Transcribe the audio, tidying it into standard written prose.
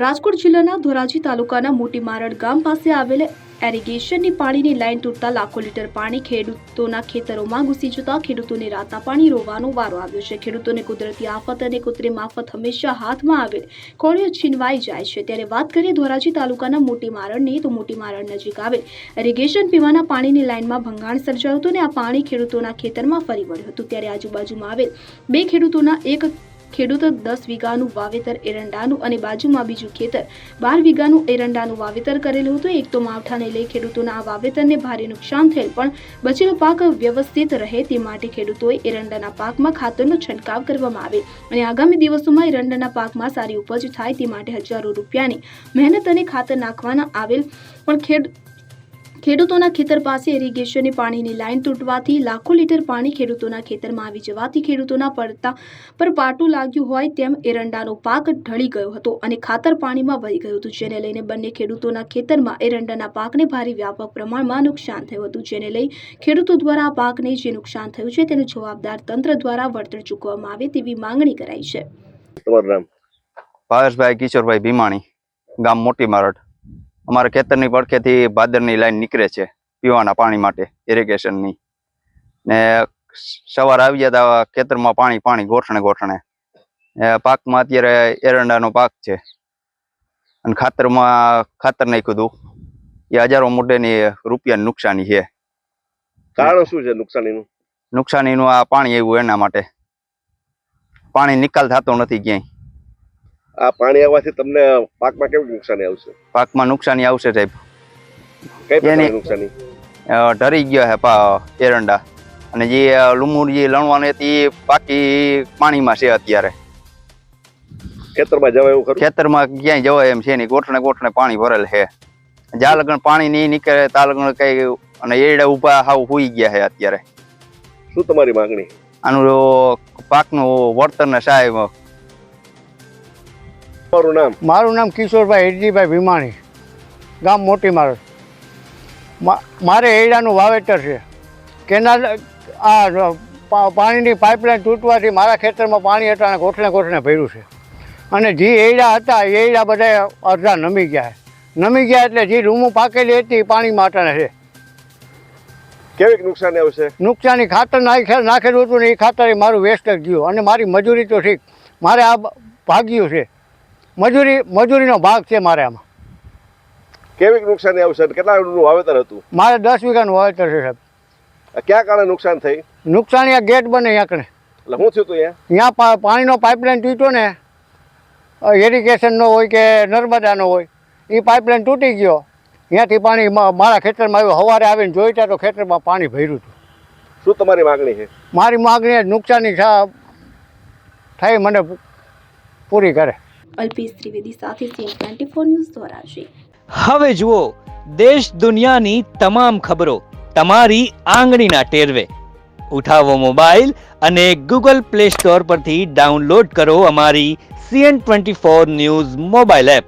રાજકોટ જિલ્લાના ધોરાજી તાલુકાના મોટી મારડ ગામ પાસે આવેલ એરિગેશનની પાણીની લાઇન તૂટતા લાખો લીટર પાણી ખેડૂતોના ખેતરોમાં ઘૂસી જતા ખેડૂતોને રાતા પાણી રોવાનો વારો આવ્યો છે। ખેડૂતોને કુદરતી આફત અને કૃત્રિમ આફત હંમેશા હાથમાં આવેલ કોળીઓ છીનવાઈ જાય છે। ત્યારે વાત કરીએ ધોરાજી તાલુકાના મોટી મારડની, તો મોટી મારડ નજીક આવેલ એરિગેશન પીવાના પાણીની લાઇનમાં ભંગાણ સર્જાયું હતું અને આ પાણી ખેડૂતોના ખેતરમાં ફરી વળ્યું હતું। ત્યારે આજુબાજુમાં આવેલ બે ખેડૂતોના એક ખેડૂત 10 વીઘાનું વાવેતર એરંડાનું અને બાજુમાં બીજું ખેતર 12 વીઘાનું એરંડાનું વાવેતર કરેલું હતું। એક તો માવઠાને લઈ ખેડૂતોના આ વાવેતરને ભારે નુકસાન થયેલ, પણ બચેલો પાક વ્યવસ્થિત રહે તે માટે ખેડૂતોએ એરંડાના પાકમાં ખાતરનો છંટકાવ કરવામાં આવે અને આગામી દિવસોમાં એરંડાના પાકમાં સારી ઉપજ થાય તે માટે હજારો રૂપિયાની મહેનત અને ખાતર નાખવાના આવેલ, પણ ખેડૂતોના ખેતર પાસે ઇરિગેશનની પાણીની લાઇન તૂટવાથી લાખો લીટર પાણી ખેડૂતોના ખેતરમાં આવી જવાથી ખેડૂતોના પડતા પર પાટું લાગ્યું હોય તેમ એરંડાનો પાક ઢળી ગયો હતો અને ખાતર પાણીમાં વહી ગયું હતું, જેને લઈને બંને ખેડૂતોના ખેતરમાં એરંડાના પાકને ભારે વ્યાપક પ્રમાણમાં નુકસાન થયું હતું। જેને લઈ ખેડૂતો દ્વારા આ પાકને જે નુકસાન થયું છે તેનું જવાબદાર તંત્ર દ્વારા વળતર ચૂકવવામાં આવે તેવી માંગણી કરાઈ છે। તમારું નામ? ભાવેશભાઈ કિશોરભાઈ ભીમાણી, ગામ મોટી મારડ। અમારા ખેતરની પડખેથી ભાદરની લાઈન નીકળે છે પીવાના પાણી માટે ઇરિગેશનની, ને સવાર આવી જતા ખેતરમાં પાણી ગોઠણે પાકમાં અત્યારે એરંડાનો પાક છે અને ખાતર નાખ્યું હતું એ હજારો મોટેની રૂપિયાની નુકસાની છે। કારણ શું છે નુકસાનીનું? આ પાણી આવ્યું એના માટે પાણી નિકાલ થતો નથી ક્યાંય। આ પાણી આવવાથી તમને પાકમાં કેવી નુકસાની આવશે? પાકમાં નુકસાની આવશે સાહેબ। કઈ પ્રકારની નુકસાની? ઢરી ગયા છે એરંડા અને જે લૂમુર જે લણવાની હતી પાકી પાણીમાં છે અત્યારે। ખેતરમાં જવાય એવું ખરું? ખેતરમાં ક્યાંય જવાય એમ છે નહીં, ગોઠણે પાણી ભરેલ છે। જ્યાં લગન પાણી નહીં નીકળે ત્યાં લગન કઈ, અને એરડા ઉભા હાવ હુઈ ગયા છે અત્યારે। શું તમારી માંગણી? આનું પાકનું વળતર ને સાહેબ। તમારું નામ? મારું નામ કિશોરભાઈ હિરજીભાઈ ભીમાણી, ગામ મોટી મારડ। મારે એરડાનું વાવેતર છે। કેનાલ આ પાણીની પાઇપલાઇન તૂટવાથી મારા ખેતરમાં પાણી હતા ગોઠણે ભર્યું છે અને જે એરડા હતા એ એરડા બધા અડધા નમી ગયા એટલે જે રૂમો પાકેલી હતી પાણી માટેના છે। કેવી નુકસાની આવશે? નુકસાની ખાતર નાખેલું હતું ને એ ખાતર મારું વેસ્ટ જ ગયું અને મારી મજૂરી તો ઠીક, મારે આ ભાગ્યું છે, મજૂરીનો ભાગ છે મારે આમાં। કેવી નુકસાની આવશે? કેટલાનું વાવેતર હતું? મારે 10 વીઘાનું વાવેતર છે સાહેબ। ક્યાં કારણે નુકસાન થઈ? નુકસાન આ ગેટ બને યાકણે। એટલે શું થયું હતું? ત્યાં પાણીનો પાઇપલાઇન તૂટ્યો ને, ઇરિગેશનનો હોય કે નર્મદાનો હોય, એ પાઇપલાઇન તૂટી ગયો, ત્યાંથી પાણી મારા ખેતરમાં આવ્યું। સવારે આવીને જોઈતા તો ખેતરમાં પાણી ભર્યું હતું। શું તમારી માગણી છે? મારી માગણી નુકસાની થાય મને પૂરી કરે। અલ્પેશ ત્રિવેદી સાથે CN24 ન્યૂઝ ધોરાજી। હવે જુઓ દેશ દુનિયાની તમામ ખબરો તમારી આંગળીના ટેરવે। ઉઠાવો મોબાઈલ અને ગૂગલ પ્લે સ્ટોર પરથી ડાઉનલોડ કરો અમારી CN24 ન્યૂઝ મોબાઈલ એપ।